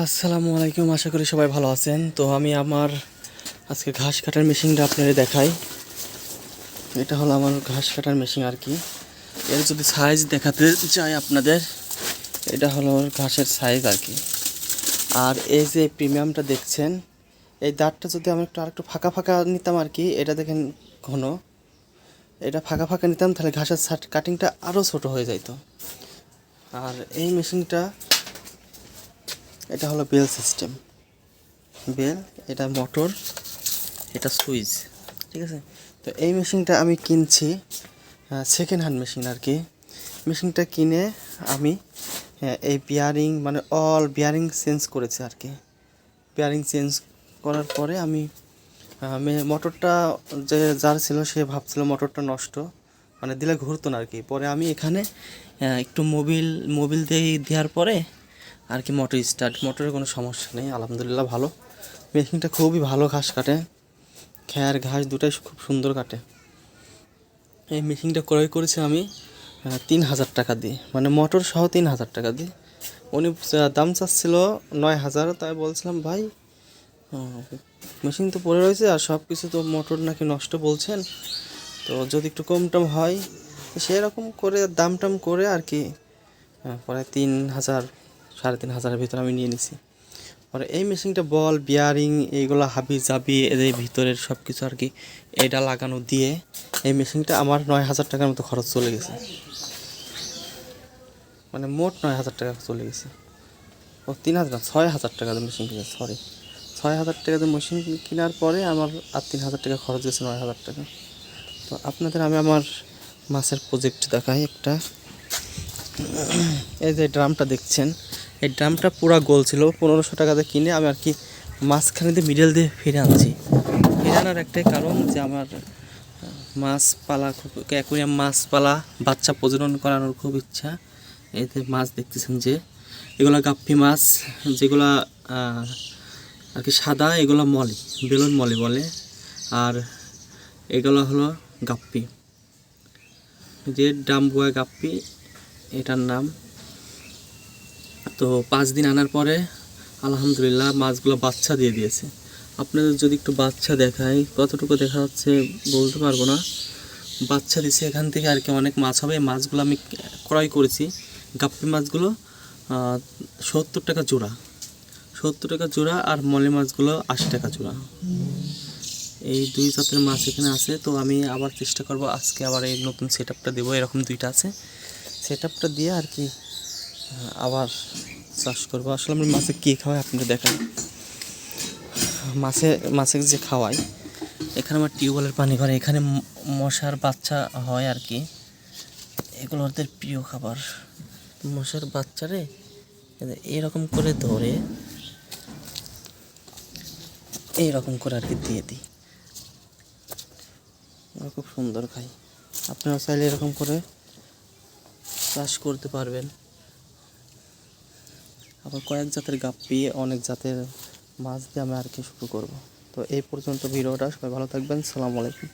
আসসালামু আলাইকুম, আশা করি সবাই ভালো আছেন। তো আমি আমার আজকে ঘাস কাটার মেশিনটা আপনাদের দেখাই। এটা হলো আমার ঘাস কাটার মেশিন আর কি। এর যদি সাইজ দেখাতে চাই আপনাদের, এটা হলো ওর ঘাসের সাইজ আর কি। আর এই যে প্রিমিয়ামটা দেখছেন, এই দাঁতটা যদি আমি আরেকটু ফাঁকা ফাঁকা নিতাম আর কি, এটা দেখেন ঘন, এটা ফাঁকা ফাঁকা নিতাম তাহলে ঘাসের কাটিংটা আরও ছোট হয়ে যেত। আর এই মেশিনটা, এটা হলো বেল সিস্টেম, বেল, এটা মোটর, এটা সুইচ, ঠিক আছে। তো এই মেশিনটা আমি কিনছি সেকেন্ড হ্যান্ড মেশিন আর কি। মেশিনটা কিনে আমি এই বিয়ারিং মানে অল বিয়ারিং চেঞ্জ করেছি আর কি। বিয়ারিং চেঞ্জ করার পরে আমি মোটরটা যে যার ছিল সে ভাবছিল মোটরটা নষ্ট, মানে দিলে ঘুরতো না আর কি। পরে আমি এখানে একটু মোবিল দিয়ে দেওয়ার পরে আর কি মোটর স্টার্ট, মোটরের কোনো সমস্যা নেই, আলহামদুলিল্লাহ ভালো। মেশিনটা খুবই ভালো ঘাস কাটে, খ্যার ঘাস দুটাই খুব সুন্দর কাটে। এই মেশিনটা ক্রয় করেছি আমি 3,000 টাকা দিয়ে, মানে মোটর সহ 3,000 টাকা দিয়ে। উনি দাম চাচ্ছিল 9,000, তাই বলছিলাম ভাই মেশিন তো পড়ে রয়েছে আর সব কিছু তো মোটর নাকি নষ্ট বলছেন, তো যদি একটু কম টম হয় সেরকম করে দাম টাম করে আর কি। পরে 3,000 3,500-এর ভিতরে আমি নিয়ে নিছি। পরে এই মেশিনটা বল বিয়ারিং এইগুলো হাবি জাবি এর ভিতরের সব কিছু আর কি এটা লাগানো দিয়ে এই মেশিনটা আমার 9,000 টাকার মতো খরচ চলে গেছে, মানে মোট 9,000 টাকা চলে গেছে। ও 3,000 না, 6,000 টাকা দিয়ে মেশিন কিনে, সরি 6,000 টাকা দিয়ে মেশিন কেনার পরে আমার আর 3,000 টাকা খরচ গেছে, 9,000 টাকা। তো আপনাদের আমি আমার মাছের প্রজেক্ট দেখাই একটা। এই যে ড্রামটা দেখছেন, এই ড্রামটা পুরো গোল ছিল, 1500 টাকা দিয়ে কিনে আমি আর কি মাঝখানে দিয়ে মিডল দিয়ে ফিরে আনছি। ফিরে আনার একটাই কারণ যে আমার মাছ পালা খুব, অ্যাকুয়ারিয়াম মাছ পালা বাচ্চা প্রজনন করানোর খুব ইচ্ছা। এতে মাছ দেখতেছেন যে এগুলো গাপ্পি মাছ, যেগুলা আর কি সাদা, এগুলো মলি, বেলুন মলি বলে, আর এগুলো হলো গাপ্পি, যে ডাম্বুয়া গাপ্পি এটার নাম। তো 5 দিন আনার পরে আলহামদুলিল্লাহ মাছগুলো বাচ্চা দিয়ে দিয়েছে। আপনাদের যদি একটু বাচ্চা দেখাই, কতটুকু দেখা যাচ্ছে বলতে পারবো না, বাচ্চা দিছে এখান থেকে আর কি অনেক মাছ হবে। এই মাছগুলো আমি ক্রয় করেছি, গাপ্পি মাছগুলো 70 টাকা জোড়া, 70 টাকা জোড়া, আর মলি মাছগুলো 80 টাকা জোড়া। এই দুই জাতের মাছ এখানে আছে। তো আমি আবার চেষ্টা করব আজকে আবার এই নতুন সেট আপটা দেবো, এরকম দুইটা আছে, সেট আপটা দিয়ে আর কি আবার চাষ করবো। আসলে আমি মাছে কী খাওয়াই আপনাদের দেখাই। মাছে যে খাওয়াই, এখানে আমার টিউবওয়েলের পানি করে, এখানে মশার বাচ্চা হয় আর কি, এগুলো ওদের প্রিয় খাবার। মশার বাচ্চারে এরকম করে ধরে এইরকম করে আর কি দিয়ে দিই, খুব সুন্দর খাই। আপনারা চাইলে এরকম করে চাষ করতে পারবেন। আবার কয়েক জাতের গাপ্পি, অনেক জাতের মাছ দিয়ে আমি আর কি শুরু করবো। তো এই পর্যন্ত ভিডিওটা, সবাই ভালো থাকবেন, সালামু আলাইকুম।